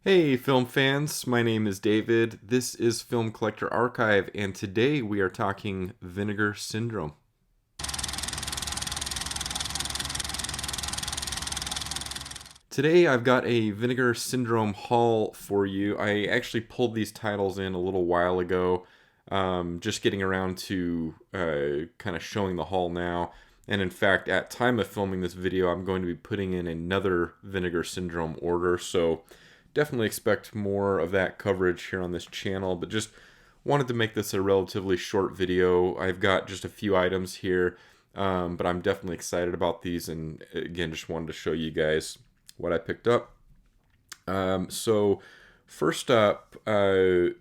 Hey, film fans, my name is David. This is Film Collector Archive, and today we are talking Vinegar Syndrome. Today I've got a Vinegar Syndrome haul for you. I actually pulled these titles in a little while ago, just getting around to kind of showing the haul now. And in fact, at time of filming this video, I'm going to be putting in another Vinegar Syndrome order, so definitely expect more of that coverage here on this channel, but just wanted to make this a relatively short video. I've got just a few items here, but I'm definitely excited about these, and again, just wanted to show you guys what I picked up. So first up, so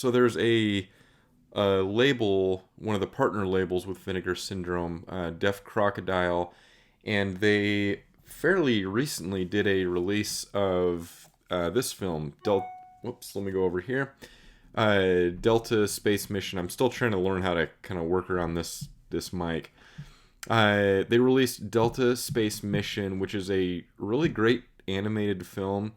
there's a label, one of the partner labels with Vinegar Syndrome, Deaf Crocodile, and they fairly recently did a release of this film. Whoops, let me go over here. Delta Space Mission. I'm still trying to learn how to kind of work around this mic. They released Delta Space Mission, which is a really great animated film.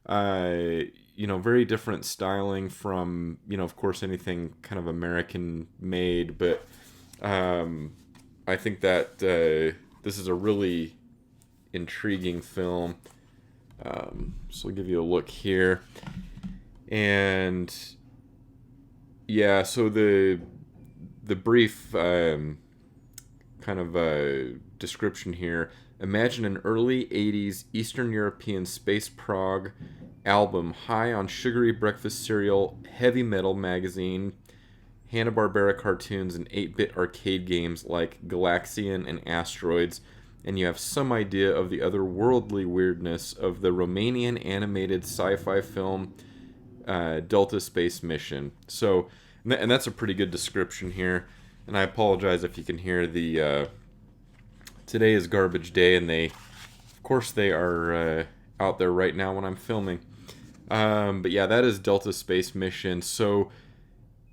Very different styling from, of course, anything kind of American made, but I think that this is a really intriguing film. So I'll give you a look here. And yeah, so the brief kind of description here. Imagine an early 80s Eastern European space prog album high on sugary breakfast cereal, heavy metal magazine, Hanna-Barbera cartoons, and 8-bit arcade games like Galaxian and Asteroids, and you have some idea of the otherworldly weirdness of the Romanian animated sci-fi film Delta Space Mission. So, and that's a pretty good description here. And I apologize if you can hear the today is garbage day, and of course, they are out there right now when I'm filming. But yeah, that is Delta Space Mission. So,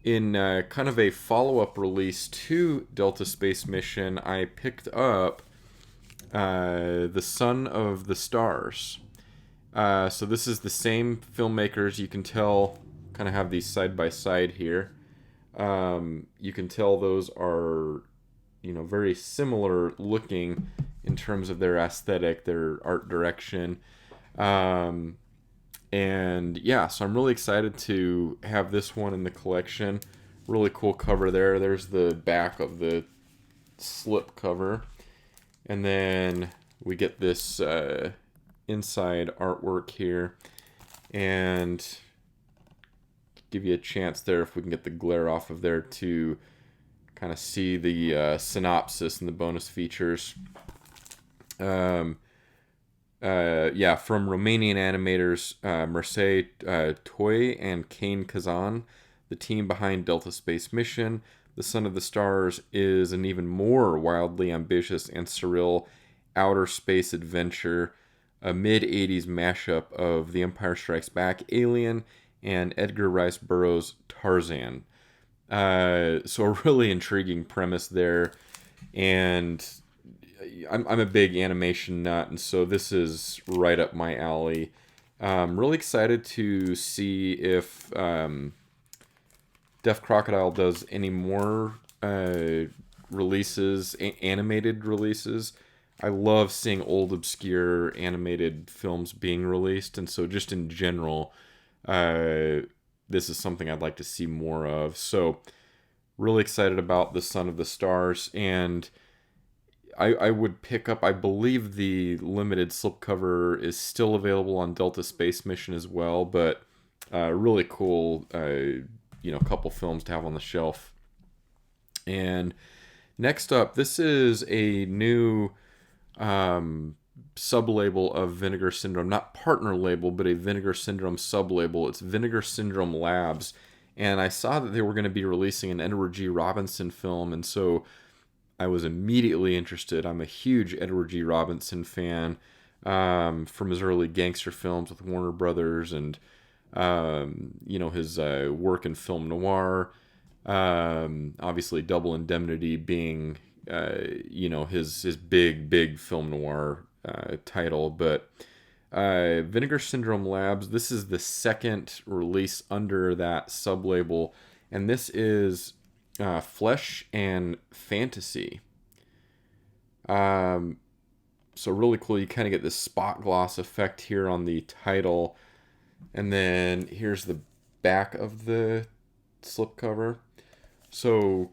in kind of a follow-up release to Delta Space Mission, I picked up The Son of the Stars. So this is the same filmmakers. You can tell, kind of have these side by side here. You can tell those are, very similar looking in terms of their aesthetic, their art direction. And yeah, so I'm really excited to have this one in the collection. Really cool cover there. There's the back of the slip cover. And then we get this inside artwork here. And give you a chance there, if we can get the glare off of there, to kind of see the synopsis and the bonus features. Yeah, from Romanian animators Mircea Toy and Kane Kazan, the team behind Delta Space Mission. The Son of the Stars is an even more wildly ambitious and surreal outer space adventure, a mid-80s mashup of The Empire Strikes Back, Alien, and Edgar Rice Burroughs' Tarzan. So a really intriguing premise there, and I'm a big animation nut, and so this is right up my alley. Really excited to see if Deaf Crocodile does any more releases, animated releases. I love seeing old, obscure animated films being released, and so just in general, this is something I'd like to see more of. So, really excited about The Son of the Stars, and I would pick up, I believe the limited slipcover is still available on Delta Space Mission as well, but really cool, couple films to have on the shelf. And next up, this is a new sub-label of Vinegar Syndrome, not partner label, but a Vinegar Syndrome sub-label. It's Vinegar Syndrome Labs, and I saw that they were going to be releasing an Edward G. Robinson film, and so I was immediately interested. I'm a huge Edward G. Robinson fan, from his early gangster films with Warner Brothers, and his work in film noir. Obviously, Double Indemnity being his big film noir title, but Vinegar Syndrome Labs. This is the second release under that sub-label, and this is Flesh and Fantasy. So really cool. You kind of get this spot gloss effect here on the title, and then here's the back of the slipcover. So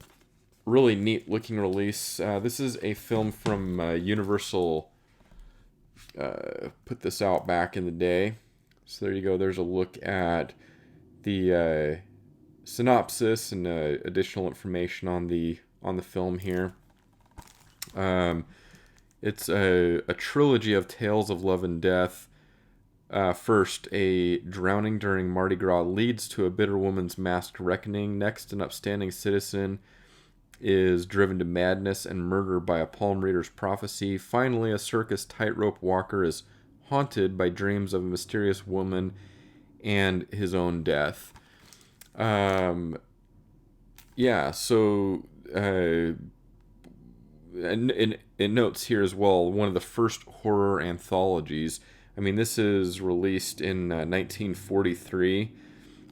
really neat looking release. This is a film from Universal. Put this out back in the day. So there you go. There's a look at the synopsis and additional information on the film here. It's a trilogy of tales of love and death. First, a drowning during Mardi Gras leads to a bitter woman's masked reckoning. Next, an upstanding citizen is driven to madness and murder by a palm reader's prophecy. Finally, a circus tightrope walker is haunted by dreams of a mysterious woman and his own death. Yeah, so and it notes here as well, one of the first horror anthologies. I mean, this is released in 1943,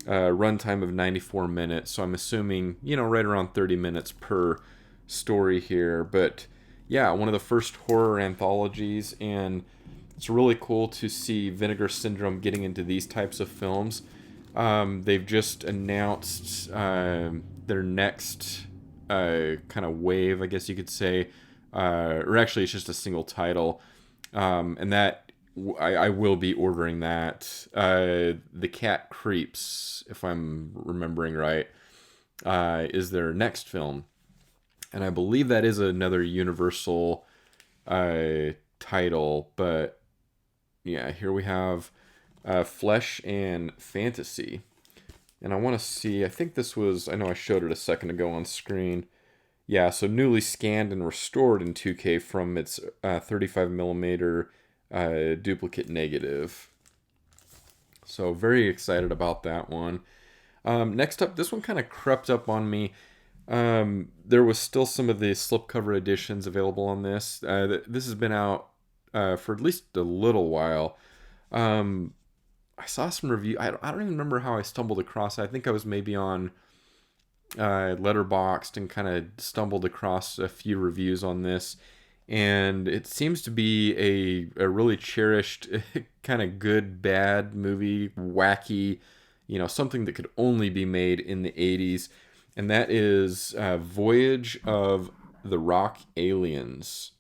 runtime of 94 minutes, so I'm assuming, right around 30 minutes per story here. But yeah, one of the first horror anthologies, and it's really cool to see Vinegar Syndrome getting into these types of films. They've just announced their next kind of wave, I guess you could say, or actually it's just a single title, and that I will be ordering that. The Cat Creeps, if I'm remembering right, is their next film, and I believe that is another Universal title. But yeah, here we have Flesh and Fantasy. And I want to see, I think this was, I know I showed it a second ago on screen. Yeah, so newly scanned and restored in 2K from its 35mm duplicate negative. So very excited about that one. Next up, this one kind of crept up on me. There was still some of the slipcover editions available on this. This has been out for at least a little while. I saw some review. I don't even remember how I stumbled across it. I think I was maybe on LETTERBOXD and kind of stumbled across a few reviews on this. And it seems to be a really cherished, kind of good, bad movie, wacky, something that could only be made in the 80s. And that is Voyage of the Rock Aliens.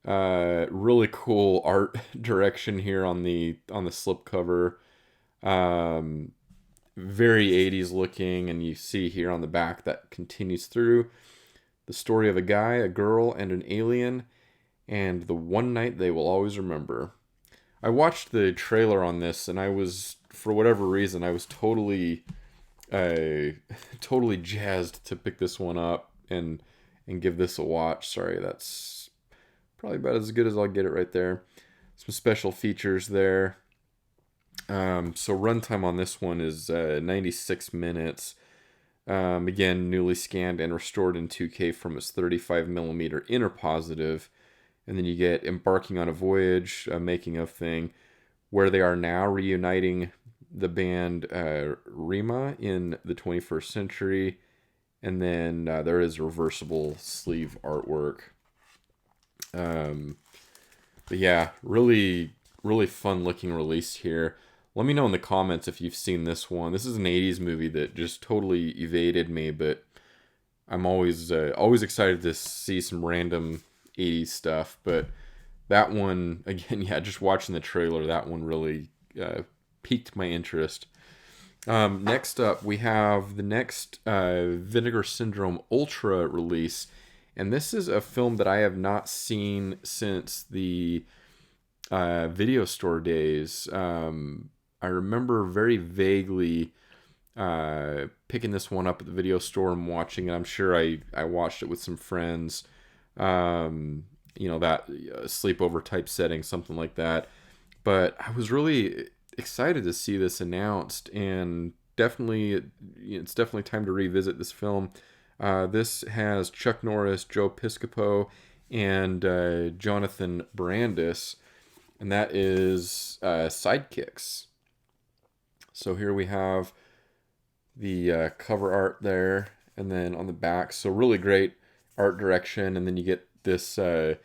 Really cool art direction here on the slipcover. Very 80s looking, and you see here on the back that continues through the story of a guy, a girl, and an alien, and the one night they will always remember. I watched the trailer on this, and I was, for whatever reason, I was totally jazzed to pick this one up and give this a watch. Sorry, that's probably about as good as I'll get it right there. Some special features there. So runtime on this one is 96 minutes. Again, newly scanned and restored in 2K from its 35mm inner positive. And then you get embarking on a voyage, a making of thing, where they are now reuniting the band Rima in the 21st century. And then there is reversible sleeve artwork. But yeah, really, really fun looking release here. Let me know in the comments if you've seen this one. This is an 80s movie that just totally evaded me, but I'm always excited to see some random 80s stuff. But that one, again, yeah, just watching the trailer, that one really piqued my interest. Next up, we have the next Vinegar Syndrome Ultra release. And this is a film that I have not seen since the video store days. I remember very vaguely picking this one up at the video store and watching it. I'm sure I watched it with some friends, that sleepover type setting, something like that. But I was really excited to see this announced, and it's definitely time to revisit this film. This has Chuck Norris, Joe Piscopo, and Jonathan Brandis. and that is Sidekicks. So here we have the cover art there, and then on the back, so really great art direction, and then you get this, you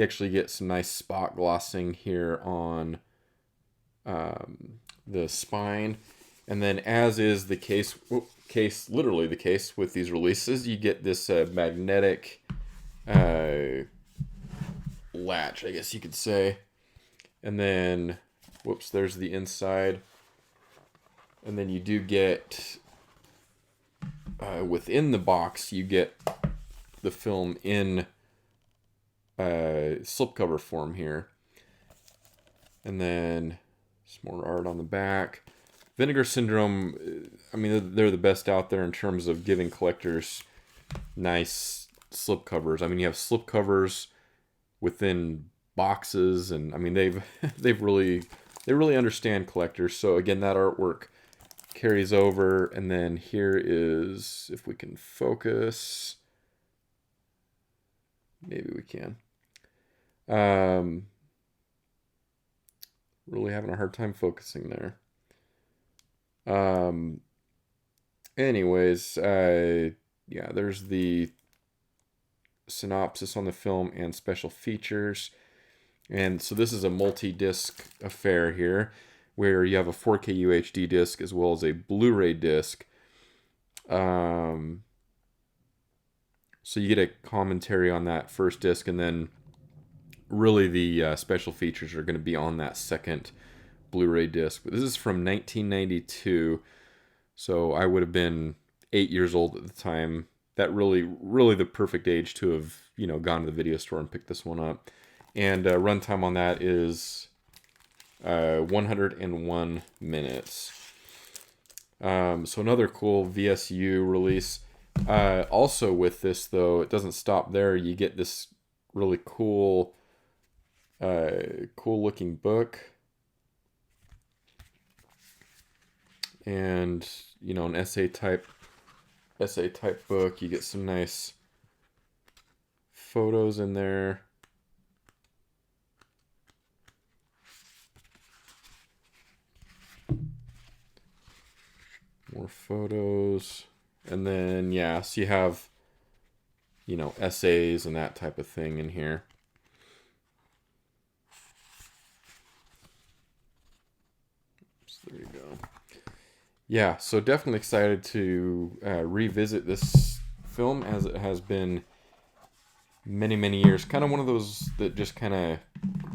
actually get some nice spot glossing here on the spine, and then as is the case, literally the case with these releases, you get this magnetic latch, I guess you could say, and then, whoops, there's the inside, and then you do get, within the box, you get the film in slipcover form here. And then some more art on the back. Vinegar Syndrome, I mean, they're the best out there in terms of giving collectors nice slipcovers. I mean, you have slipcovers within boxes, and I mean, they really understand collectors. So again, that artwork carries over, and then here is, if we can focus, maybe we can. Really having a hard time focusing there. Anyways, yeah, there's the synopsis on the film and special features. And so this is a multi-disc affair here, where you have a 4K UHD disc as well as a Blu-ray disc. So you get a commentary on that first disc, and then really the special features are going to be on that second Blu-ray disc. But this is from 1992, so I would have been 8 years old at the time. That really the perfect age to have, you know, gone to the video store and picked this one up. And runtime on that is 101 minutes. So another cool VSU release. Also with this, though, it doesn't stop there. You get this really cool looking book, and you know, an essay type book. You get some nice photos in there. More photos, and then yeah, so you have, you know, essays and that type of thing in here. So there you go. Yeah, so definitely excited to revisit this film, as it has been many years. Kind of one of those that just kind of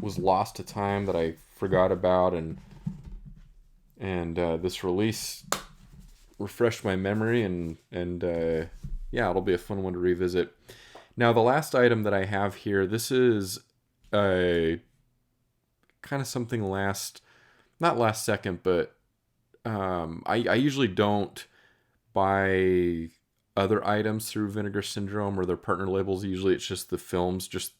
was lost to time, that I forgot about, and this release refreshed my memory, and yeah, it'll be a fun one to revisit. Now, the last item that I have here, this is kind of something not last second, but I usually don't buy other items through Vinegar Syndrome or their partner labels. Usually it's just the films, just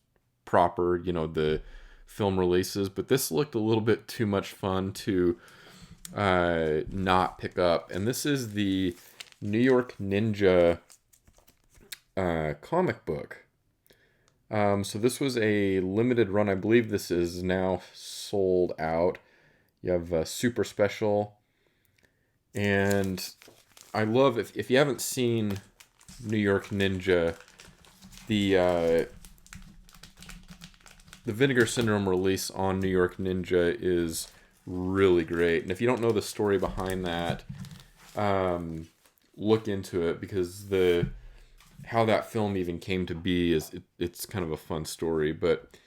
proper, you know, the film releases. But this looked a little bit too much fun to not pick up. And this is the New York Ninja comic book. So this was a limited run. I believe this is now sold out. You have Super Special. And I love, if you haven't seen New York Ninja, the Vinegar Syndrome release on New York Ninja is really great. And if you don't know the story behind that, look into it, because how that film even came to be it's kind of a fun story. But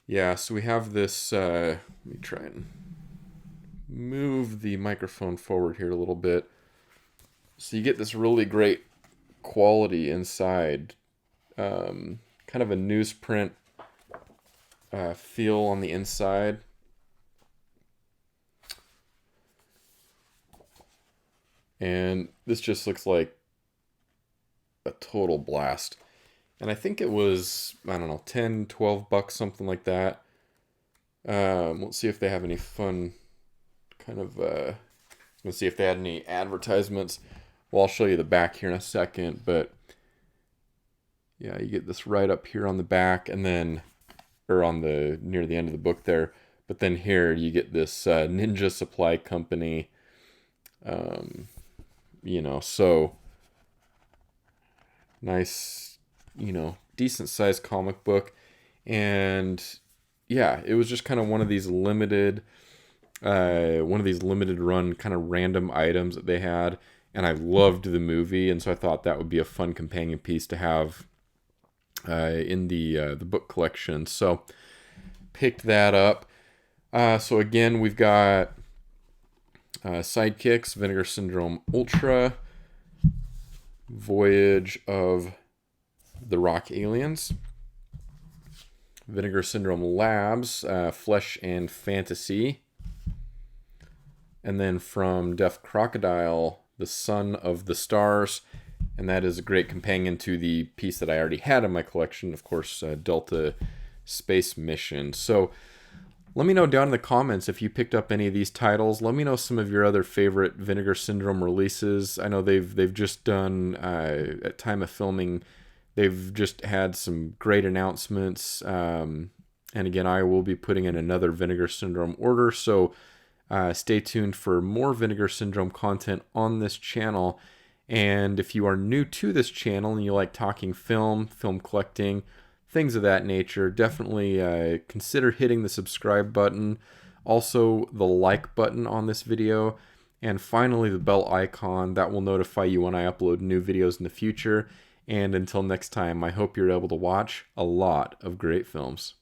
yeah, so we have this, let me try and move the microphone forward here a little bit. So you get this really great quality inside, kind of a newsprint feel on the inside. And this just looks like a total blast. And I think it was, I don't know, 10, 12 bucks, something like that. Let's see if they have any fun kind of, let's see if they had any advertisements. Well, I'll show you the back here in a second, but yeah, you get this right up here on the back, and then, or on the near the end of the book there. But then here you get this Ninja Supply Company, so nice, decent sized comic book. And yeah, it was just kind of one of these limited run kind of random items that they had. And I loved the movie, and so I thought that would be a fun companion piece to have in the book collection. So picked that up. So again, we've got Sidekicks, Vinegar Syndrome Ultra, Voyage of the Rock Aliens, Vinegar Syndrome Labs, Flesh and Fantasy, and then from Deaf Crocodile, The Son of the Stars, and that is a great companion to the piece that I already had in my collection, of course, Delta Space Mission. So let me know down in the comments if you picked up any of these titles. Let me know some of your other favorite Vinegar Syndrome releases. I know they've just done, at time of filming, they've just had some great announcements. And again, I will be putting in another Vinegar Syndrome order, so stay tuned for more Vinegar Syndrome content on this channel. And if you are new to this channel and you like talking film collecting, things of that nature, definitely consider hitting the subscribe button, also the like button on this video, and finally the bell icon. That will notify you when I upload new videos in the future. And until next time, I hope you're able to watch a lot of great films.